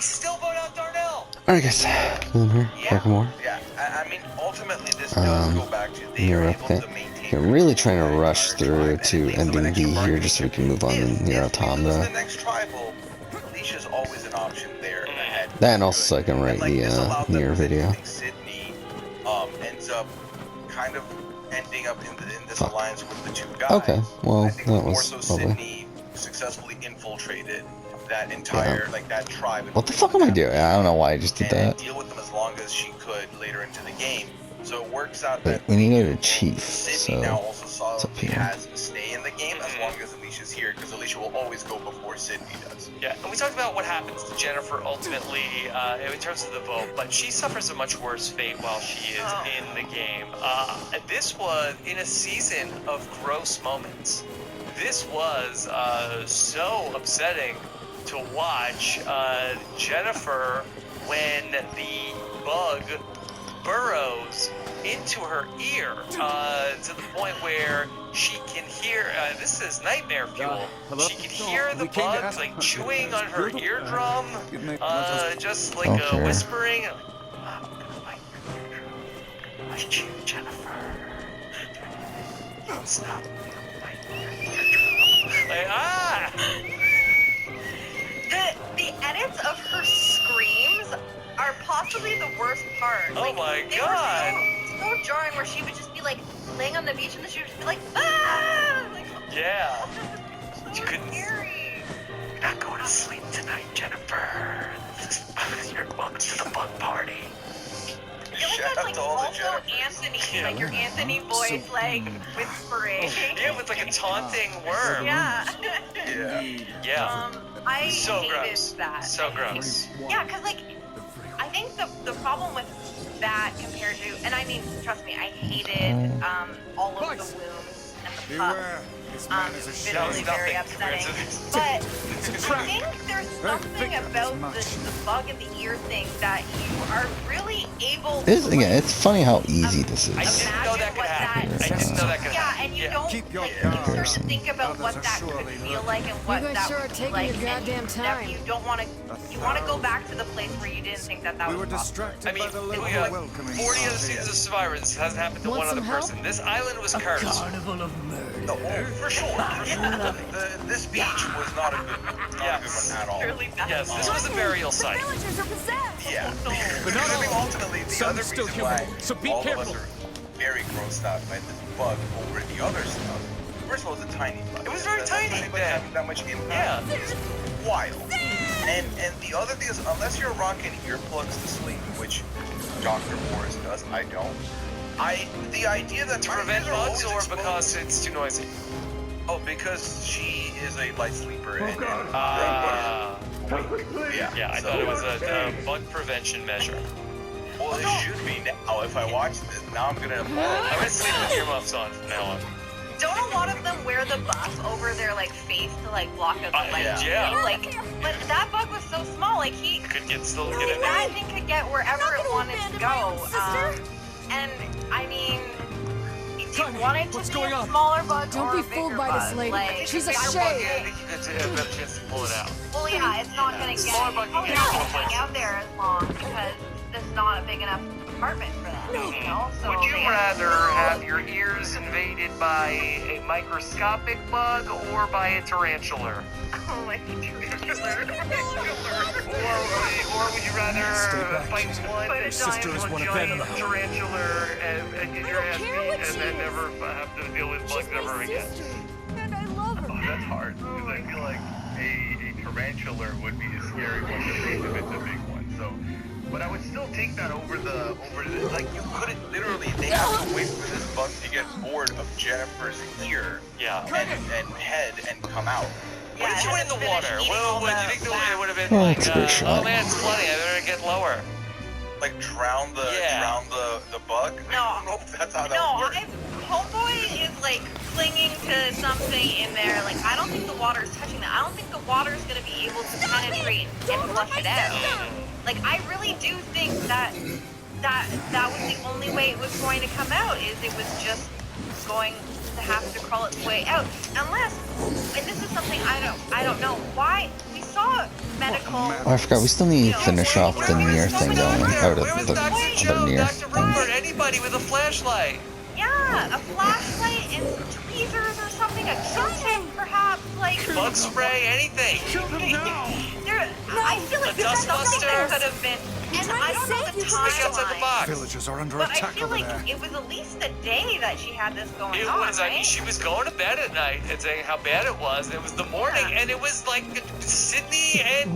still vote out Darnell. Alright guys, in here, back more. Yeah, I mean, ultimately this does go back to NieR Replicant. You're really trying to rush through to ending B here just so we can move on to NieR Automata. The next tribal, Alicia's always an option there ahead. That and also so I can write the NieR video. Sydney ends up kind of ending up in this alliance with the two guys. Okay, well, I think that more was so lovely. Sydney successfully infiltrated that entire, like that tribe. What the fuck am I doing? I don't know why I just did that. Deal with them as long as she could later into the game. So it works out But that we needed a chief, Sydney so now also solidly here. has a stay in the game as long as Alicia's here, because Alicia will always go before Sydney does. Yeah, and we talked about what happens to Jennifer ultimately in terms of the vote, but she suffers a much worse fate while she is in the game. This was in a season of gross moments. This was so upsetting to watch Jennifer when the bug burrows into her ear to the point where she can hear, this is nightmare fuel, she can hear the bugs like chewing on her eardrum, just like whispering, like, you, Jennifer, stop, like, The edits of her screams are possibly the worst part. Oh like, my they god! Were so jarring where she would just be like laying on the beach and then she would just be like, ah! Like, yeah. so You couldn't. scary. You're not going to sleep tonight, Jennifer. You're welcome to the bug party. I feel like that's like also Anthony, like your Anthony voice, like whispering. Yeah, with like a taunting worm. Yeah. Yeah. I So hated gross. that. So gross. Yeah, because like, I think the problem with that compared to, and I mean, trust me, I hated all of the wounds and the puffs. Visually very upsetting. But I think there's something about the bug in the ear thing that you are really able to. It's funny how easy this is. I didn't know that could happen. I didn't know that could happen. Yeah, and you don't like, you start to think about what that could feel like and what that would be like. Your goddamn time. You don't want to. You want to go back to the place where you didn't think that was possible. I mean, we got 40 other seasons of Survivor. This hasn't happened to one other person. This island was cursed. Carnival of murder. No, for sure. This beach was not a good one at all. Yes, this was a burial site. Villagers are possessed. Yeah. But not I think all. ultimately the Some other still reason human, why so be all careful. of us are very grossed out by this bug over the other stuff. First of all, it's a tiny bug. It was very tiny, But having that much impact is wild. And the other thing is, unless you're rocking earplugs to sleep, which Dr. Morris does, I don't. The idea that To prevent bugs or because it's too noisy? Oh, because she is a light sleeper. Yeah, I thought it was a bug prevention measure. Well, it should be now. If I watch this, now I'm gonna. I'm gonna sleep with earmuffs on from now on. Don't a lot of them wear the buff over their like face to like block out the light? Yeah. Like, but that bug was so small. Like he Could still get in there. that thing could get wherever it wanted to go. And I mean, if you wanted to be a smaller bug Don't or be a fooled bigger by this bug, lady. like, She's a Bigger bug, shade. I think you could have a better chance to pull it out. well, yeah, it's not gonna get. Smaller bug can Probably get not to a gonna place. hang out there as long because there's not a big enough apartment for them. You know, so Would you they rather have your ears invaded by a microscopic bug or by a tarantular? Oh my Or would you rather fight one Your sister is one of giant them. tarantula and get your ass beat and then never have to deal with bugs ever again? And I love her. Oh, that's hard because I feel like a tarantula would be a scary one to face if it's a big one. So, but I would still take that over the like you couldn't literally. They have to wait for this bug to get bored of Jennifer's ear Yeah. and head and come out. What did you win in the water? What do you think it would have been Well, like? it's a great shot. Oh man, it's flooding. I better get lower. Like drown the bug. No. I don't know if that's how that No, works. Homeboy is like clinging to something in there. Like I don't think the water is touching that. I don't think the water is gonna be able to penetrate and flush it out. Like I really do think that was the only way it was going to come out. Is it was just going to have to crawl its way out. Unless, and this is something I don't know. Why we saw medical. Oh, I forgot. We still need to finish off the NieR thing going. Or Where was the Dr. Joe, NieR Dr. Rupert, anybody with a flashlight? Yeah, a flashlight and tweezers or something, a Q-tip perhaps, like Bug spray, anything. I feel like A there's dust something buster? that could have been. And I don't know the Stick outside the timeline, box. Villagers are under but I attack feel over like there. it was at least a day that she had this going It on, was, I mean, right? she was going to bed at night and saying how bad it was. And it was the morning, Yeah. and it was like Sydney and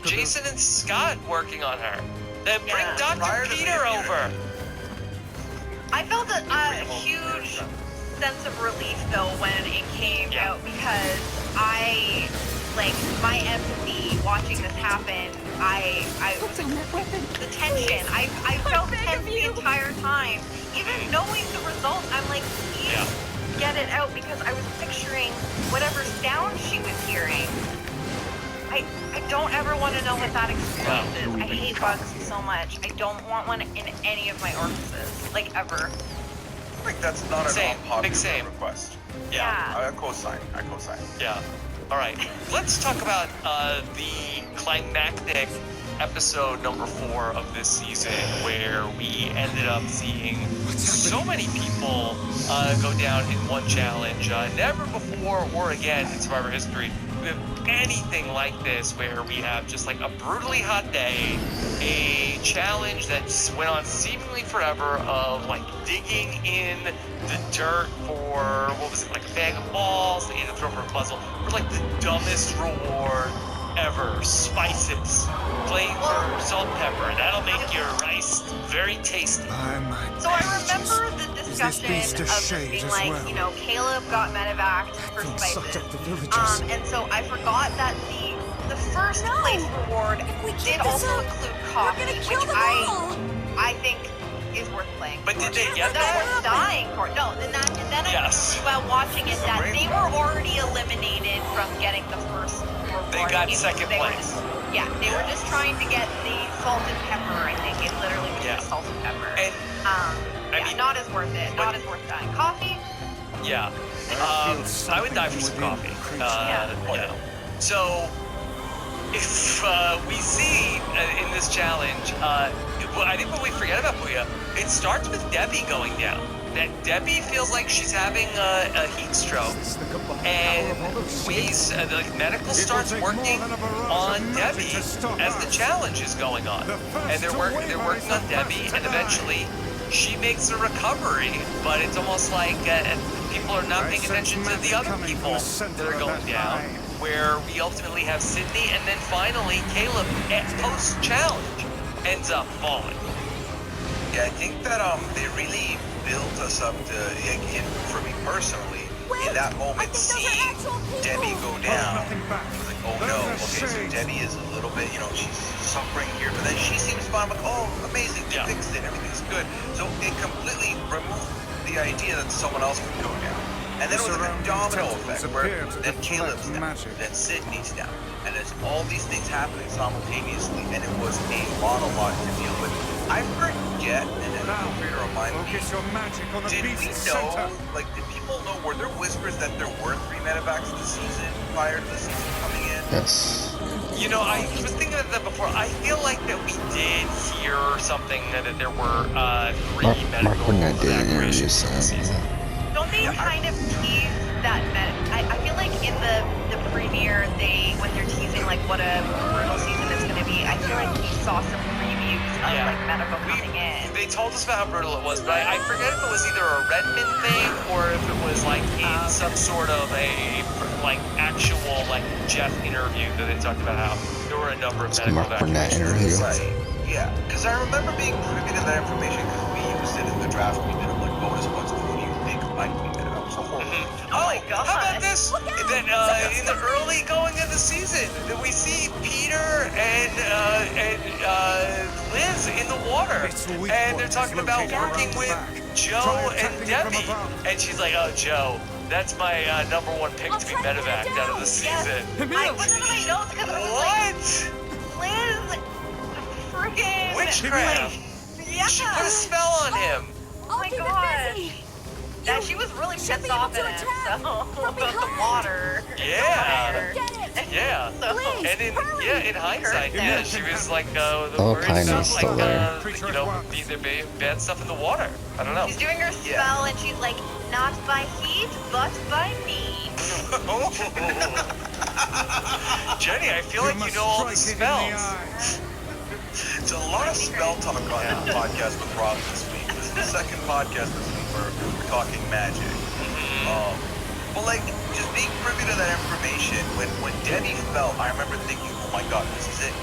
Jason and Scott working on her. Then bring Yeah. Dr. Prior to the Peter appearance. over. I felt a huge sense of relief though when it came Yeah. out because I, like, my empathy watching this happen. The tension. I felt tense the entire time. Even knowing the result, I'm like, please Yeah. get it out because I was picturing whatever sound she was hearing. I don't ever want to know what that experience is. I hate bugs so much. I don't want one in any of my orifices, like ever. I think that's not an Same, unpopular big same. request. Yeah. I co-sign. Yeah. All right. Let's talk about the climactic episode number 4 of this season, where we ended up seeing so many people go down in one challenge. Never before or again in Survivor history with anything like this, where we have just like a brutally hot day, a challenge that went on seemingly forever of like digging in the dirt for, what was it, like a bag of balls that you had to throw for a puzzle, for like the dumbest reward ever. Spices. Flavor, salt, pepper. That'll make your rice very tasty. So I remember the discussion beast of a this shade being as like, well? you know, Caleb got medevaced for Sucked spices. up the villagers. And so I forgot that the first place reward we keep did this also up, include We're coffee, gonna kill which them all. I think is worth playing. But did they get That that? was dying for no, and then Yes. I while watching it that they were already eliminated from getting the first reward. They got It was- second they were place. just- yeah, they were just trying to get the salt and pepper. I think it literally was Yeah. just salt and pepper. And I mean, not as worth it. Not as worth dying. Coffee. yeah. I would die for some coffee. You know. So, if we see in this challenge, well, I think what we forget about Booyah, it starts with Debbie going down. That Debbie feels like she's having a heat stroke, and the medical starts working on Debbie as the challenge is going on, and they're working on Debbie, and eventually she makes a recovery, but it's almost like people are not paying attention to the other people that are going down, where we ultimately have Sydney, and then finally Caleb at post-challenge ends up falling. Yeah, I think that they really built us up to, again, for me personally, in that moment, seeing Debbie go down, I was like, oh no, okay, so Debbie is a little bit, you know, she's suffering here, but then she seems fine. I'm like, oh, amazing, they fixed it, everything's good. So it completely removed the idea that someone else could go down. And then it was like a domino effect where then Caleb's down, then Sydney's down, and there's all these things happening simultaneously, and it was a monologue to deal with. I forget, and then feel free to remind me, did we know, like, did people know, were there whispers that there were 3 medevacs this season prior to the season coming in? Yes. You know, I was thinking of that before. I feel like that we did hear something that there were 3 medical Mark Burnett did an interview evacuations this saying season. Don't they kind of tease that I feel like in the premiere when they're teasing like what a brutal season is gonna be, I feel like we saw some previews of like medical coming in. They told us about how brutal it was, but I forget if it was either a Redmond thing or if it was like in some sort of a like actual like Jeff interview that they talked about how there were a number of medical Mark Burnett evacuations. interview. Right, yeah, because I remember being privy to that information because we used it in the draft we did of like bonus points of who do you think might be good about so horrible. Oh my god. How about this? That in the early going of the season, that we see Peter and Liz in the water, and they're talking about working with Joe and Debbie, and she's like, "Oh, Joe, that's my number 1 pick to be medevaced out of the season." I put it in my notes because I was What? like, Liz, friggin' Witchcraft. Yeah. She put a spell on him. Oh my god. Yeah, she was really pissed off at him, so about the water. Yeah. Get it. Yeah. So, And in hindsight, yeah, she was like the Oh, words Kaine's sound still like there. you know, the bad stuff in the water. I don't know. she's doing her spell and she's like, not by heat, but by me. Jenny, I feel like you know all the spells. It's a lot of spell talk on the podcast with Rob this week. This is the second podcast this week where we're talking magic. But like, just being privy to that information, when Denny fell, I remember thinking, oh my god, this is it.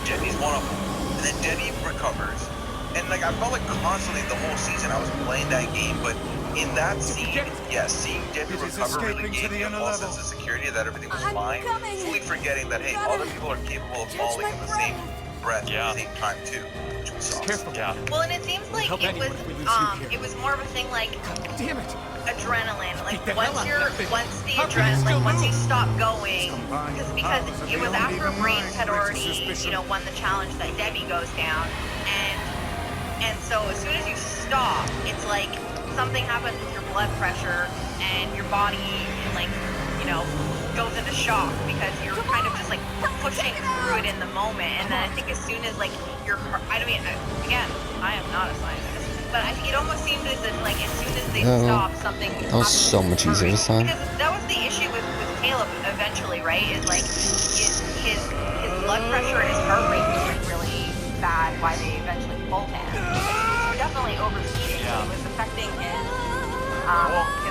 Denny's one of them. And then Denny recovers. And like, I felt like constantly the whole season I was playing that game, but in that scene, seeing Denny recover really gave me a false sense of security that everything was fine. Fully forgetting that, hey, other people are capable of falling in the same breath at the same time too, which was awesome. Yeah. Well, and it seems like it was more of a thing like adrenaline. Like once you stop going, because it was after Brains had already won the challenge that Debbie goes down, and so as soon as you stop, it's like something happens with your blood pressure and your body goes into shock because you're kind of just like pushing through it in the moment. And then I think as soon as like again, I am not a scientist, but I think it almost seemed as if like as soon as they stopped, something that was so much easier this time. Because that was the issue with Caleb eventually, right? Is like his blood pressure and his heart rate was like really bad. Why they eventually pulled him? Because he was definitely overheating. So it was affecting his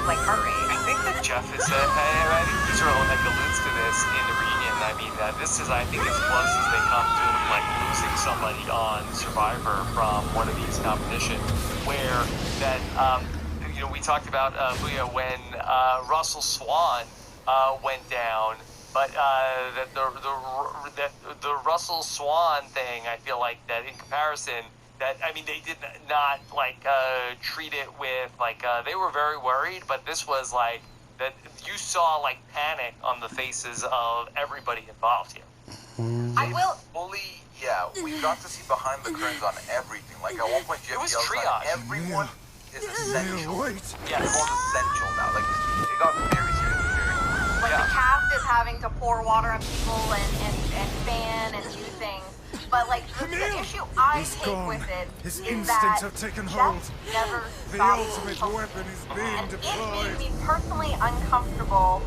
like heart rate. I think that Jeff is I think Israel like alludes to this in the reunion. I mean, this is, I think, as close as they come to like losing somebody on Survivor from one of these competitions, where that we talked about Booyah when Russell Swan went down, but that the Russell Swan thing, I feel like that in comparison. That, I mean, they did not, like, treat it with, like, they were very worried, but this was, like, that you saw, like, panic on the faces of everybody involved here. I will... Fully, we got to see behind the curtains on everything. Like, at one point, Jeff yells triage. Everyone is essential. Yes. Everyone's essential now. Like, it got very serious. Like, the cast is having to pour water on people and fan and do things. But like the issue I take with it is that Jeff never stops and it made me personally uncomfortable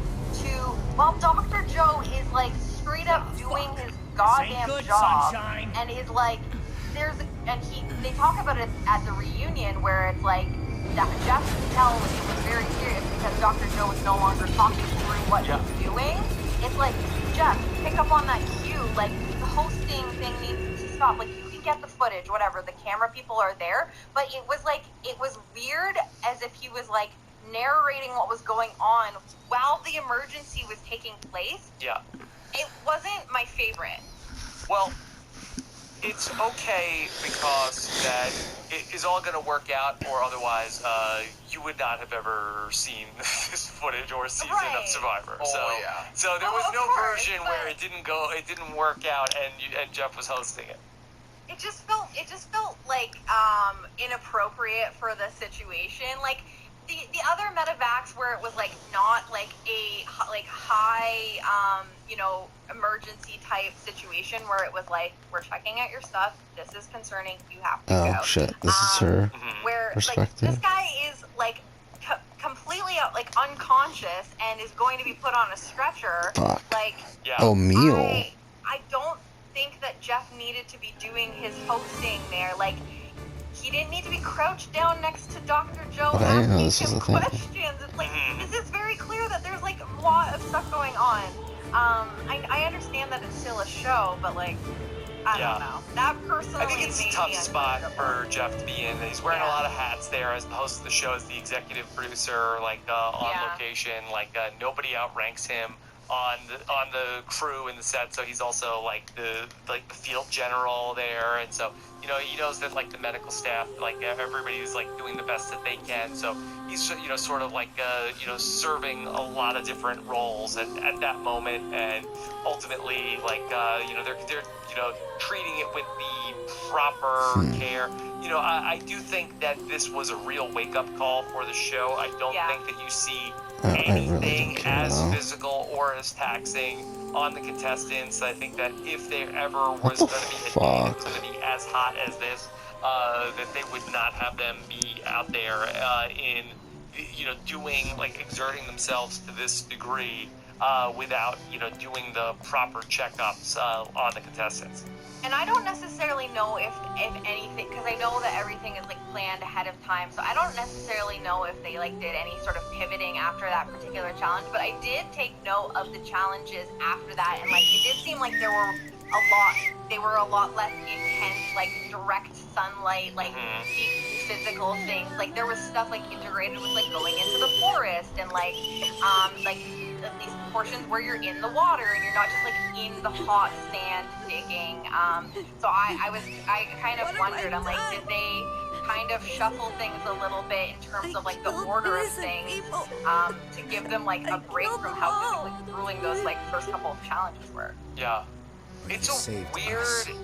while Dr. Joe is like straight up doing his goddamn job and is like they talk about it at the reunion where it's like that Jeff could tell it was very serious because Dr. Joe was no longer talking through what he's doing. It's like, Jeff, pick up on that cue, like the hosting thing needs to stop. Like you can get the footage, whatever, the camera people are there, but it was weird as if he was like narrating what was going on while the emergency was taking place. Yeah. It wasn't my favorite. Well, it's okay because that it is all going to work out, or otherwise you would not have ever seen this footage or season of Survivor. So there was no version where it didn't work out, and Jeff was hosting it. It just felt like inappropriate for the situation. Like the other medevacs where it was like not like a high emergency type situation where it was like, we're checking out your stuff, this is concerning, you have to go. Oh shit, this is her where perspective. Like this guy is like completely like unconscious and is going to be put on a stretcher. Fuck. Like Oh, meal. I don't think that Jeff needed to be doing his hosting there. Like he didn't need to be crouched down next to Dr. Joe asking him questions. It's like, this is very clear that there's like a lot of stuff going on. I understand that it's still a show, but like, I don't know. That personally, I think it's a tough spot for Jeff to be in. He's wearing a lot of hats there as the host of the show, as the executive producer, like on location. Like nobody outranks him on the crew in the set. So he's also like the field general there, and so he knows that like the medical staff, like everybody's like doing the best that they can. So he's sort of like serving a lot of different roles at that moment, and ultimately like they're treating it with the proper care. I do think that this was a real wake-up call for the show. I don't think that you see I really don't anything care as though. physical or as taxing on the contestants. I think that if there ever What was the going to be a game fuck? that's going to be as hot as this, that they would not have them be out there in, doing, like, exerting themselves to this degree without, doing the proper checkups on the contestants. And I don't necessarily know if anything, because I know that everything is like planned ahead of time, so I don't necessarily know if they like did any sort of pivoting after that particular challenge, but I did take note of the challenges after that, and like it did seem like they were a lot less intense, like direct sunlight, like deep physical things. Like there was stuff like integrated with like going into the forest and like at least portions where you're in the water and you're not just like in the hot sand digging. So I kind of wondered, I'm like, did they kind of shuffle things a little bit in terms of like the order of things to give them like a break from how physically grueling those like first couple of challenges were? Yeah. It's a weird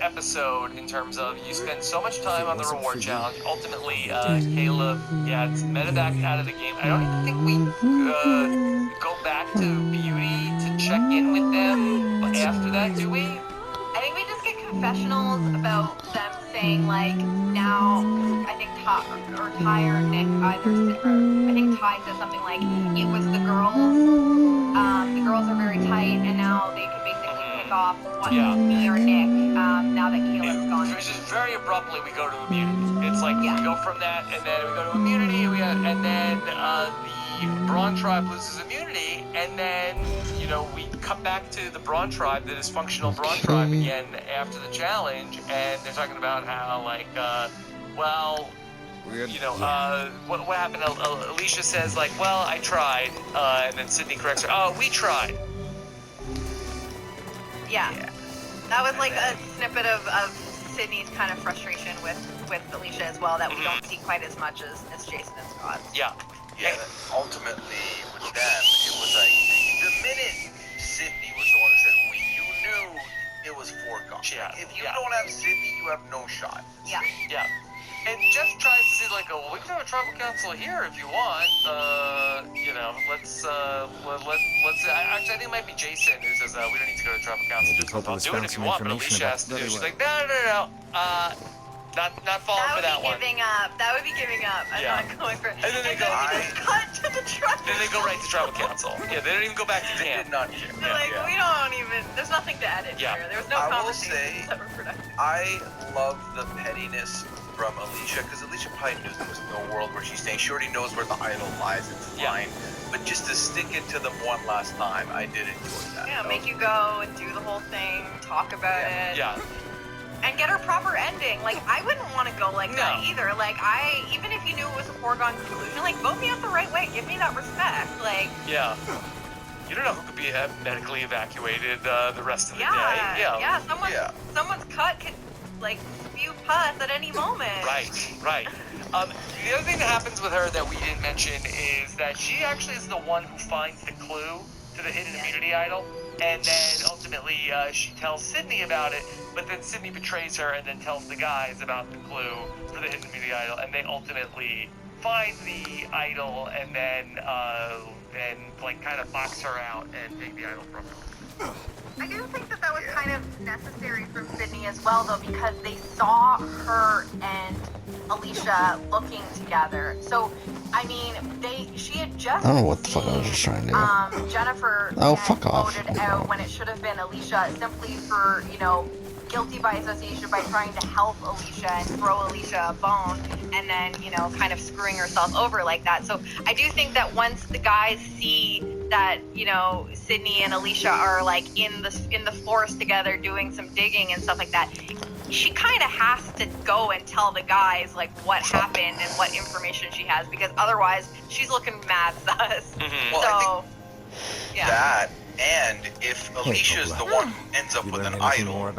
episode in terms of you spend so much time on the reward challenge. Ultimately, Caleb, it's medevac out of the game. I don't even think we go back to Beauty to check in with them after that, do we? I think we just get confessionals about them saying like now, I think Ty or Nick I think Ty said something like it was the girls are very tight and now they can basically pick off me or Nick now that Caleb's gone. It's just very abruptly we go to immunity. It's like we go from that and then we go to immunity and then the Brawn tribe loses immunity and then we come back to the Brawn tribe, the dysfunctional Brawn tribe again after the challenge, and they're talking about how like what happened? Alicia says like, well, I tried, and then Sydney corrects her. Oh, we tried. Yeah. That was like a snippet of Sydney's kind of frustration with Alicia as well that we don't see quite as much as Jason and Scott. Yeah. Yeah, ultimately with them, it was like the minute Sydney was the one who said we, you knew it was foregone. Yeah. If you don't have Sydney, you have no shot. Yeah. Yeah. And Jeff tries to say like, oh, well, we can have a tribal council here if you want. Let's actually I think it might be Jason who says we don't need to go to tribal council. Just I'll do it if you want, but Alicia has to do it. She's like, no. Not falling for that one. That would be giving up. I'm not going for it. And then they go. Cut to the tribal. Then they go right to tribal council. Yeah, they don't even go back to camp. They did not care. They're like, we don't even. There's nothing to edit here. There was no conversation that were productive. I love the pettiness from Alicia, because Alicia probably knew there was no world where she's staying. She already knows where the idol lies. It's fine. But just to stick it to them one last time, I did enjoy that. Yeah, make you go and do the whole thing, talk about it. Yeah. And get her proper ending. Like, I wouldn't want to go like that either. Like, even if you knew it was a foregone conclusion, like, vote me out the right way. Give me that respect. Like, yeah. You don't know who could be medically evacuated the rest of the day. Yeah. Someone's cut could, like, spew pus at any moment. Right. The other thing that happens with her that we didn't mention is that she actually is the one who finds the clue to the hidden immunity idol. And then ultimately she tells Sydney about it, but then Sydney betrays her and then tells the guys about the clue for the hidden immunity idol, and they ultimately find the idol and then like kind of box her out and take the idol from her. I do think that was kind of necessary from Sydney as well, though, because they saw her and Alicia looking together. So, I mean, she had just I don't know what the fuck I was just trying to do. Jennifer fuck off. voted out when it should have been Alicia, simply for, guilty by association by trying to help Alicia and throw Alicia a bone, and then, kind of screwing herself over like that. So I do think that once the guys see that, Sydney and Alicia are like in the forest together doing some digging and stuff like that, she kind of has to go and tell the guys like what happened and what information she has, because otherwise she's looking mad sus. Well, that, and if Alicia's the one who ends up with an idol,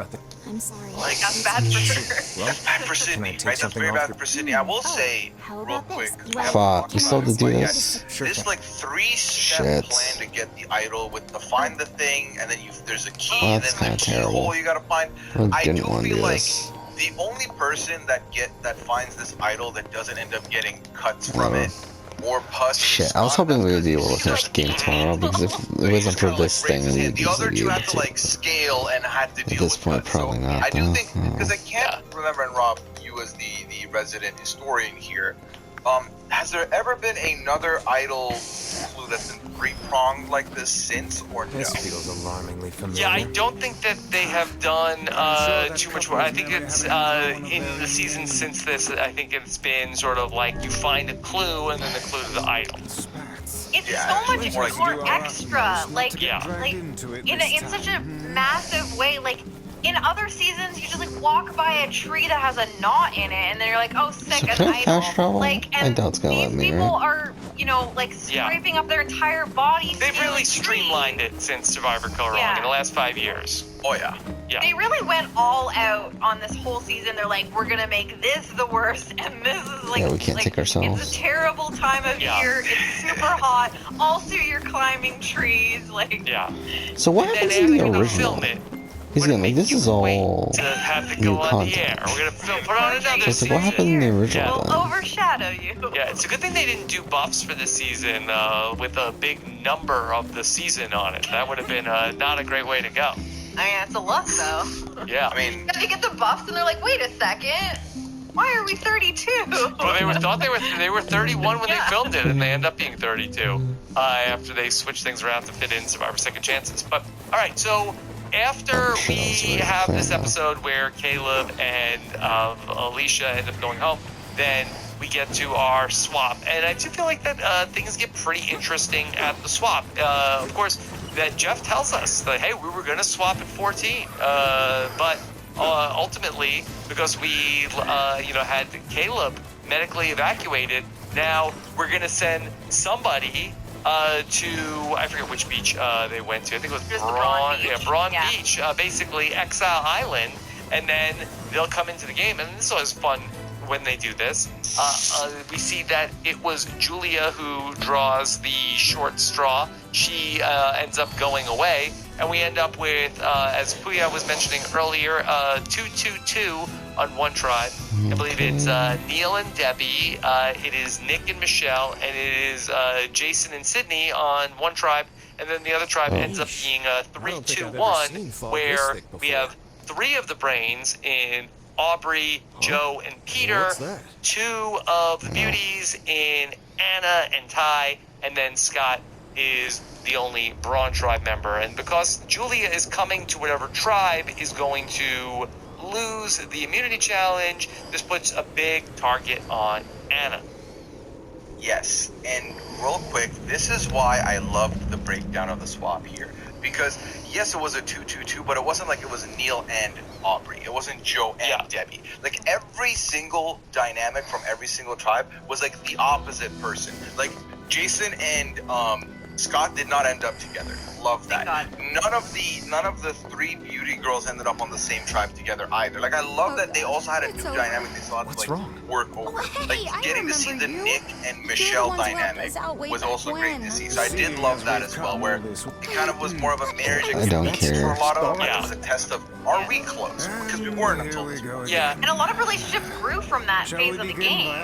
I'm sorry. like, that's bad for her. that's bad for Sydney, right? That's very bad for Sydney. I will say, real quick, Fuck, you still have to do this? This like 3-step plan to get the idol with the find the thing, and then there's a key, and then there's a keyhole you gotta find. I do feel like the only person that finds this idol that doesn't end up getting cuts from it more pus. Shit, I was hoping we would be able to finish the game tomorrow, because if it wasn't for this thing, we would The other easily be two able had to like to. scale and had to At deal this with point, cuts. probably So not, I do though. think, because I can't remember, and Rob, you as the resident historian here, has there ever been another idol clue that's been three-pronged like this since, or no? This feels alarmingly familiar. Yeah, I don't think that they have done too much work. I think it's in the season since this, I think it's been sort of like you find a clue and then the clue to the idol. It's Yeah, so much more like more extra, like, Yeah. like in such a massive way. Like in other seasons, you just like walk by a tree that has a knot in it, and then you're like, oh, sick, So an can I idol. fast travel? Like, I and doubt it's gonna these let me, people right? are, you know, like Yeah. scraping up their entire body. They've stealing really trees. streamlined it since Survivor Color Yeah. in the last 5 years. Oh yeah. Yeah. They really went all out on this whole season. They're like, we're gonna make this the worst, and this is like, Yeah, we can't like, take ourselves. It's a terrible time of Yeah. year. It's super hot. Also, you're climbing trees. Like, Yeah. So what And happens then in the after we original? film it, He's we're gonna like, make this you is all wait to have to new go on the content. air. We're gonna put on another So it's like, season. what happened in the original Yeah. will then? overshadow you. Yeah, it's a good thing they didn't do buffs for this season with a big number of the season on it. That would have been not a great way to go. I mean, it's a look though. Yeah. I mean, You get the buffs, and they're like, wait a second, why are we 32? Well, they were 31 when Yeah. they filmed it, and they end up being 32 after they switch things around to fit in Survivor Second Chances. But all right, so after we have this episode where Caleb and Alicia end up going home, then we get to our swap, and I do feel like that things get pretty interesting at the swap. Of course, that Jeff tells us that hey, we were gonna swap at 14, but ultimately, because we had Caleb medically evacuated, now we're gonna send somebody to, I forget which beach they went to. I think it was It was the Braun Beach. Yeah, Braun Yeah. Beach, basically Exile Island, and then they'll come into the game, and this is always fun when they do this. We see that it was Julia who draws the short straw. She ends up going away, and we end up with, as Puya was mentioning earlier, 2-2-2 on one tribe. I believe it's Neil and Debbie, it is Nick and Michelle, and it is Jason and Sydney on one tribe, and then the other tribe ends up being a 3-2-1, where we have 3 of the brains in Aubrey, Joe, and Peter, What's that? 2 of the beauties in Anna and Ty, and then Scott is the only Braun tribe member. And because Julia is coming to whatever tribe is going to lose the immunity challenge, this puts a big target on Anna. yes. And real quick, this is why I loved the breakdown of the swap here. Because, yes, it was a 2-2-2, but it wasn't like it was Neil and Aubrey. It wasn't Joe and Debbie. Like, every single dynamic from every single tribe was, like, the opposite person. Like, Jason and Scott did not end up together. Love that. None of the 3 beauty girls ended up on the same tribe together either. Like, I love that they also had a new dynamic they still had to, like, work over. Oh, hey, Like, I getting to see the remember you. Nick and Michelle ones who helped dynamic us out way was back also great when. to see. So I did love that as well, where it kind of was more of a marriage I don't experience care. for a lot of them. Like, Yeah. it was a test of, are we close? Because we weren't until this point. Yeah. And a lot of relationships grew from that phase of the game.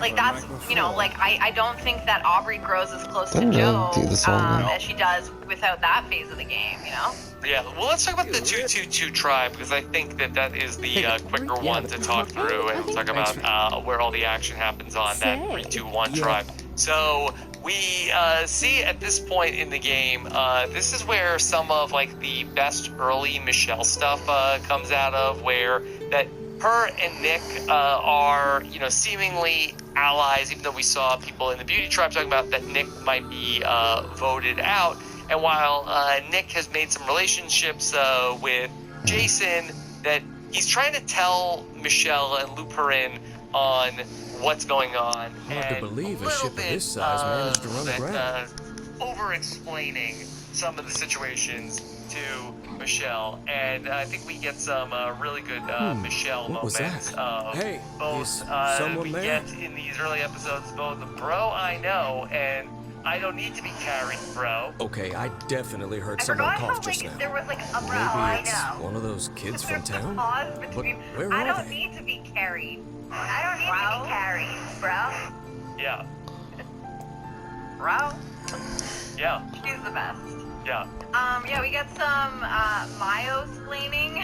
Like that's, you know, like I don't think that Aubrey grows as close to Don't really Joe do this all now. as she does without that phase of the game, you know? Yeah, well, let's talk about the 2-2-2 tribe, because I think that is the quicker one to talk through, and we'll talk about where all the action happens on that 3-2-1 tribe. So we see at this point in the game, this is where some of like the best early Michelle stuff comes out of, where that her and Nick are, you know, seemingly allies, even though we saw people in the beauty tribe talking about that Nick might be voted out. And while Nick has made some relationships with Jason, that he's trying to tell Michelle and loop her in on what's going on. Hard to and believe a little ship of bit, this size managed to run aground. Over-explaining some of the situations to Michelle, and I think we get some really good Michelle what was moments that? of Hey, both is someone we there? get in these early episodes both the bro I know and I don't need to be carried, bro. Okay, I definitely heard I someone forgot how cough just now. there was like a bro, Maybe I it's know. one of those kids from There's a town? pause between, where I are don't they? need to be carried. I don't need to be carried, bro. Yeah. bro. Yeah. She's the best. Yeah. Yeah, we get some Mayo-splaining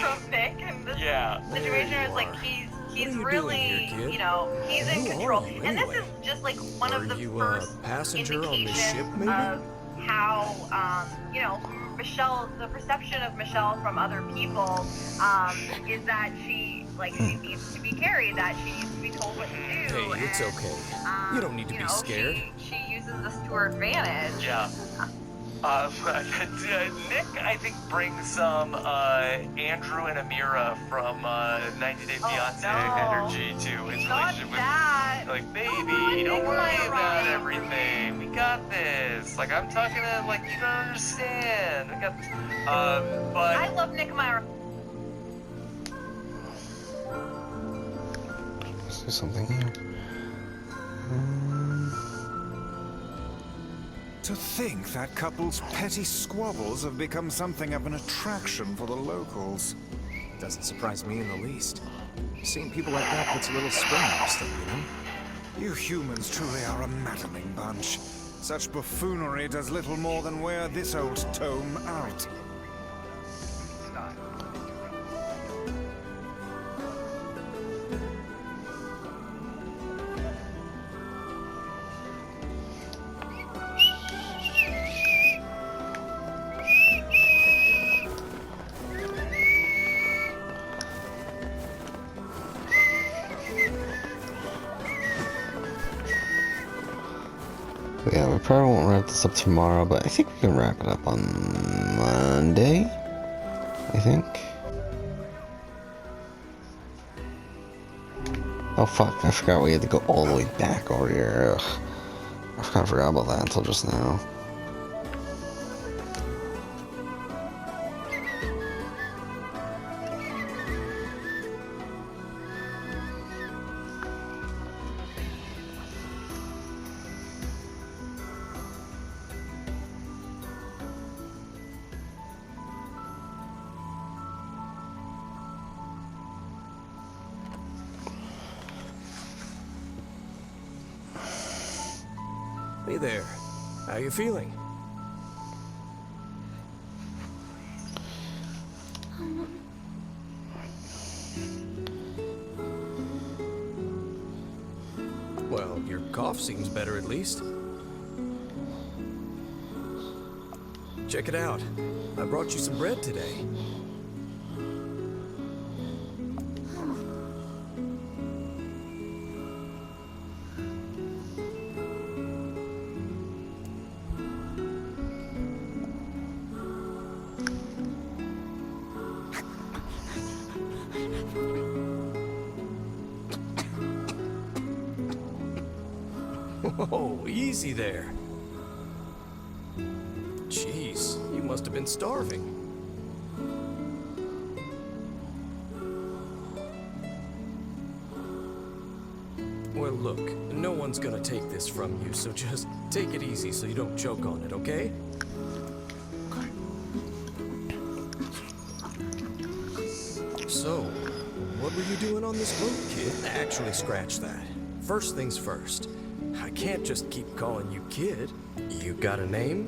from Nick in this situation. It's like he's really, here, kid? you know, he's in Who control. are you, And this anyway? is just like one of Are the you first a passenger on this ship, indications maybe? of how, you know, Michelle, the perception of Michelle from other people, is that she needs to be carried, that she needs to be told what to do. Hey, it's okay. You don't need to be scared. She uses this to her advantage. Yeah. Nick, I think, brings some Andrew and Amira from 90 Day Fiancé energy to his relationship with. Like, baby, don't worry about everything. We got this. Like, I'm talking to, like, you don't understand. We got this. But I love Nick and Myra. Let's do something here. To think that couple's petty squabbles have become something of an attraction for the locals. Doesn't surprise me in the least. Seeing people like that puts a little spring in your step, you know? You humans truly are a maddening bunch. Such buffoonery does little more than wear this old tome out. Yeah, we probably won't wrap this up tomorrow, but I think we can wrap it up on Monday. I think. Oh fuck, I forgot we had to go all the way back over here. Ugh. I forgot about that until just now. Hey there. How you feeling? Well, your cough seems better at least. Check it out. I brought you some bread today. Whoa, easy there. Jeez, you must have been starving. Well, look, no one's gonna take this from you, so just take it easy so you don't choke on it, okay? So, what were you doing on this boat, kid? Actually, scratch that. First things first. I can't just keep calling you kid. You got a name?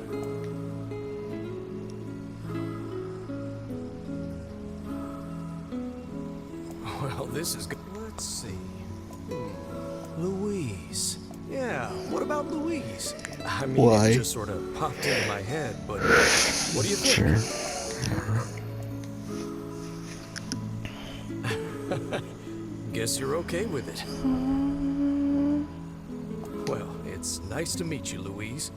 Well, this is good. Let's see. Louise. Yeah, what about Louise? I mean, Why? it just sort of popped into my head, but what do you think? Sure. Guess you're okay with it. Well, it's nice to meet you, Louise.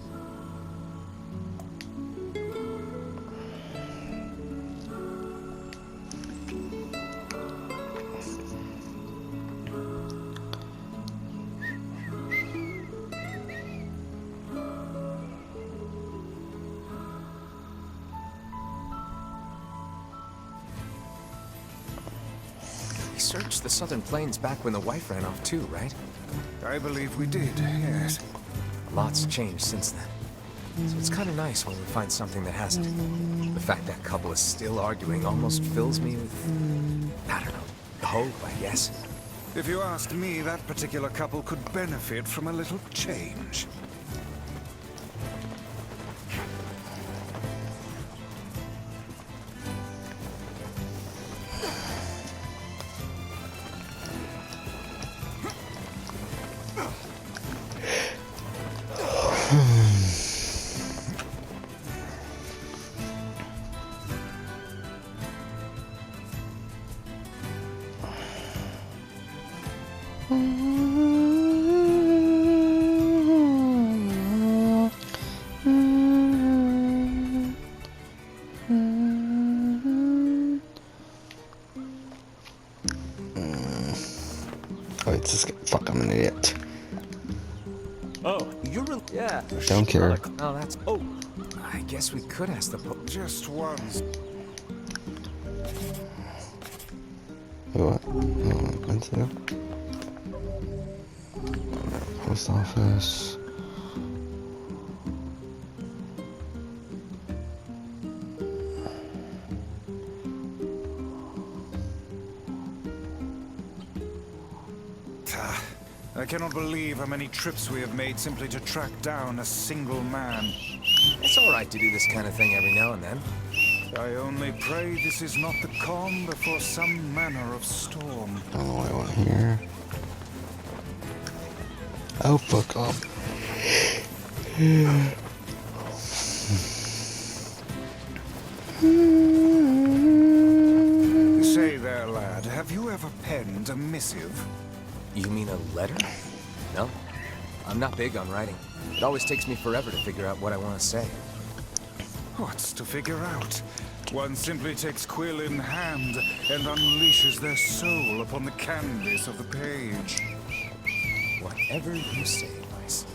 We searched the southern plains back when the wife ran off too, right? I believe we did, yes. A lot's changed since then. So it's kind of nice when we find something that hasn't. The fact that couple is still arguing almost fills me with, I don't know, hope, I guess. If you asked me, that particular couple could benefit from a little change. Oh, it's this guy. Fuck, I'm an idiot. Oh, you're yeah. Don't care. Oh, that's. Oh, I guess we could ask the Just once. What? What's that? Post office. I cannot believe how many trips we have made simply to track down a single man. It's all right to do this kind of thing every now and then. I only pray this is not the calm before some manner of storm. I don't know what I want here. Oh, fuck off. Say there, lad, have you ever penned a missive? You mean a letter? No. I'm not big on writing. It always takes me forever to figure out what I want to say. What's to figure out? One simply takes quill in hand and unleashes their soul upon the canvas of the page. Whatever you say, Weiss.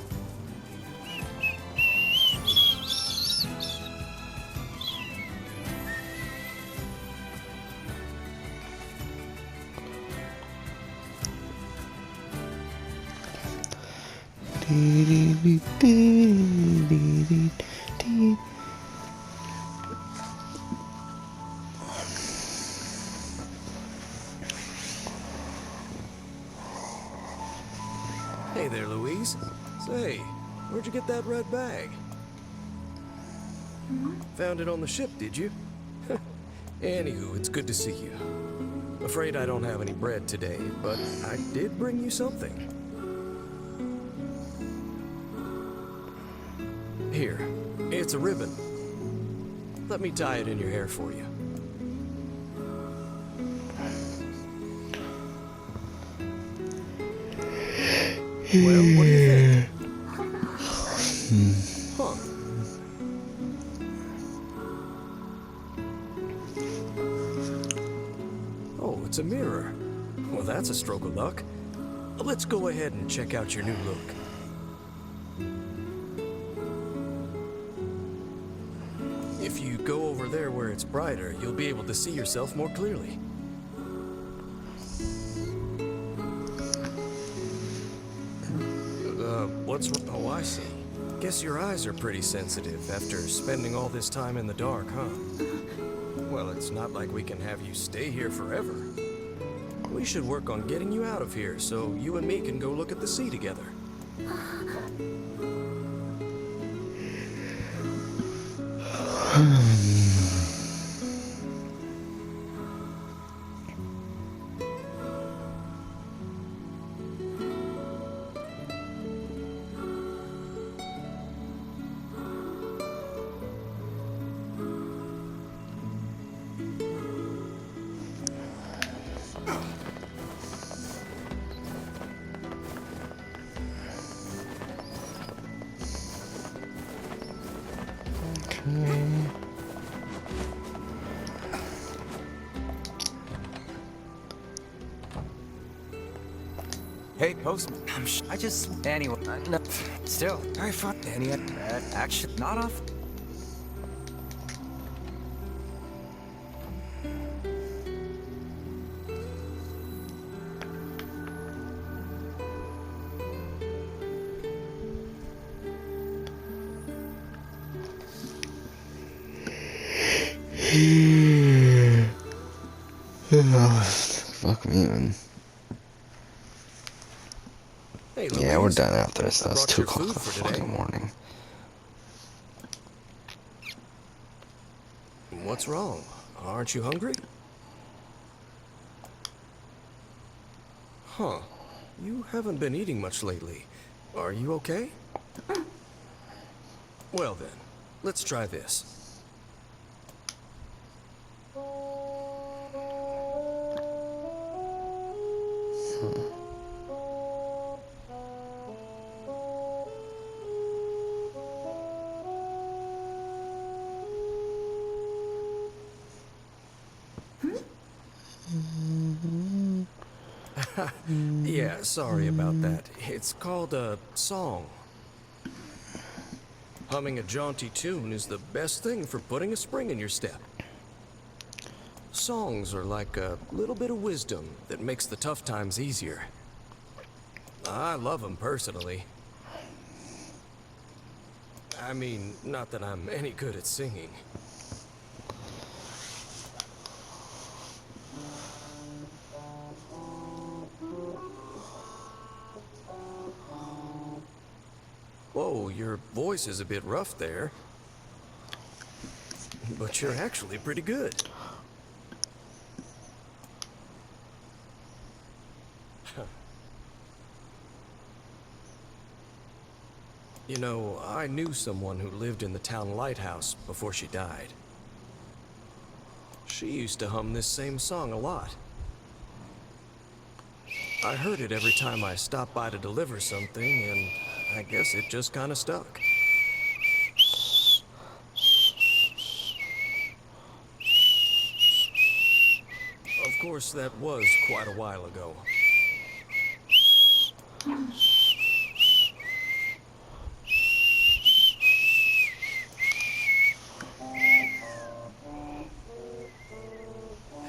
Hey there, Louise. Say, where'd you get that red bag? Found it on the ship, did you? Anywho, it's good to see you. Afraid I don't have any bread today, but I did bring you something. Here, it's a ribbon. Let me tie it in your hair for you. Well, what do you think? Huh. Oh, it's a mirror. Well, that's a stroke of luck. Let's go ahead and check out your new look. If you go over there where it's brighter, you'll be able to see yourself more clearly. Oh, I see. Guess your eyes are pretty sensitive after spending all this time in the dark, huh? Well, it's not like we can have you stay here forever. We should work on getting you out of here so you and me can go look at the sea together. Hey, postman. I just anyway. No, still, I thought any action not off. Fuck me, man. Hey, Yeah, we're Louise. done after this. I That's brought 2 your o'clock in food the for today. fucking morning. What's wrong? Aren't you hungry? Huh. You haven't been eating much lately. Are you okay? Well then, let's try this. Yeah, sorry about that. It's called a song. Humming a jaunty tune is the best thing for putting a spring in your step. Songs are like a little bit of wisdom that makes the tough times easier. I love them personally. I mean, not that I'm any good at singing. Whoa, your voice is a bit rough there. But you're actually pretty good. You know, I knew someone who lived in the town lighthouse before she died. She used to hum this same song a lot. I heard it every time I stopped by to deliver something, and I guess it just kind of stuck. Of course, that was quite a while ago.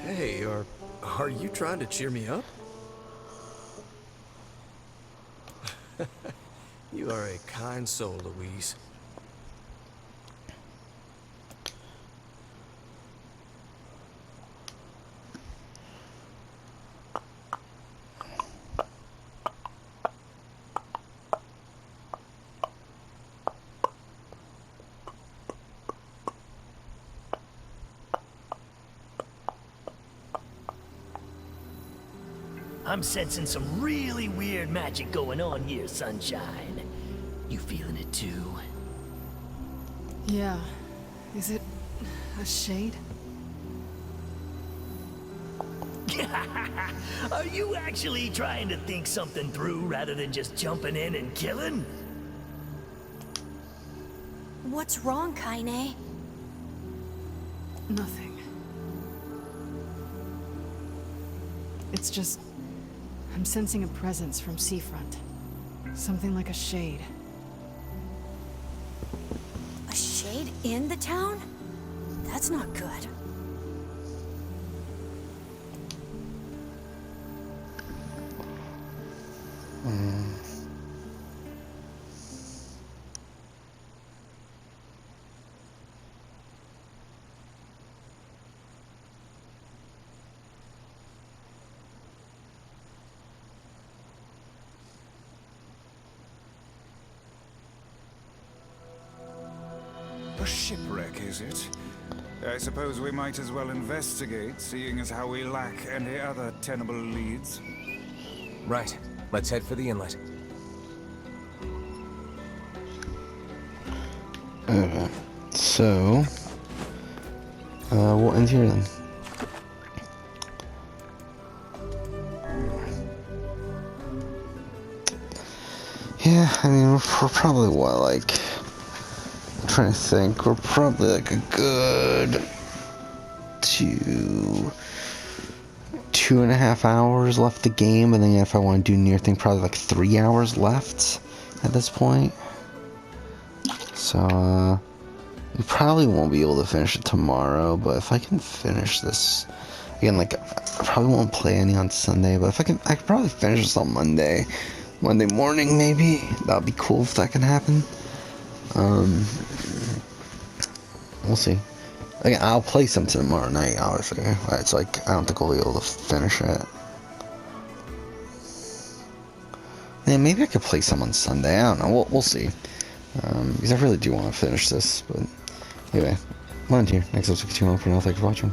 Hey, are you trying to cheer me up? You are a kind soul, Louise. I'm sensing some really weird magic going on here, Sunshine. You feeling it too? Yeah. Is it a shade? Are you actually trying to think something through rather than just jumping in and killing? What's wrong, Kaine? Nothing. It's just... I'm sensing a presence from seafront. Something like a shade. A shade in the town? That's not good. A shipwreck, is it? I suppose we might as well investigate, seeing as how we lack any other tenable leads. Right. Let's head for the inlet. Okay. So... we'll end here then. Yeah, I mean, we're probably, what, like... I'm trying to think. We're probably, like, a good... 2.5 hours left the game, and then if I want to do NieR thing, probably like 3 hours left at this point. So, we probably won't be able to finish it tomorrow, but if I can finish this, again, like, I probably won't play any on Sunday, but if I could probably finish this on Monday morning, maybe. That would be cool if that can happen. We'll see. Again, I'll play something tomorrow night, obviously. It's like, I don't think we'll be able to finish it. Yeah, maybe I could play some on Sunday. I don't know. We'll see. Because I really do want to finish this. But anyway, I'm NieR. Next episode, 2 for now. Thanks for watching.